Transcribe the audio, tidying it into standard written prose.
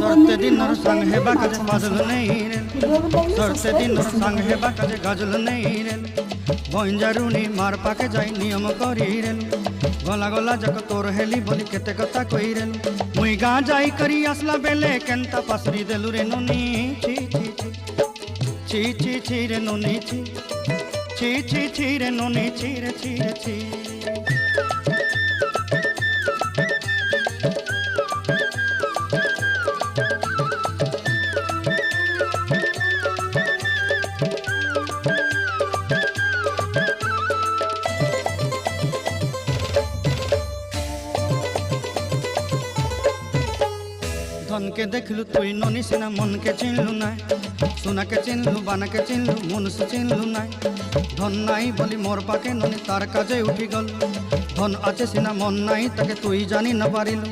সরতে দিনর সঙ্গ হেবা কাজে বাজল নেই রে সরতে দিনর সঙ্গ হেবা কাজে গাজল নেই রে বঞ্জারুনি মার পাকে যাই নিয়ম করি রে গলা গলা যাক তোর হেলি বলি কেতে কথা কই রে মুই গা যাই করি আসলা বেলে কেনতা পাসরি দেলু রে ননি ছি ছি ছি ছি ছি রে ননি ছি ছি ছি ছি রে ননি ছি রে ছি রে ছি धन के देखलु तुई ननी सिना मन के चिन्हलु नाई सोना के चिन्हलु बाना के चिन्हलु मनुष्य चिन्हलु नाई धन नाई बोली मोर पाके ननी तार काजे उठी गल धन आछे सिना मन नाई ताके तुई जानी न पारिलु।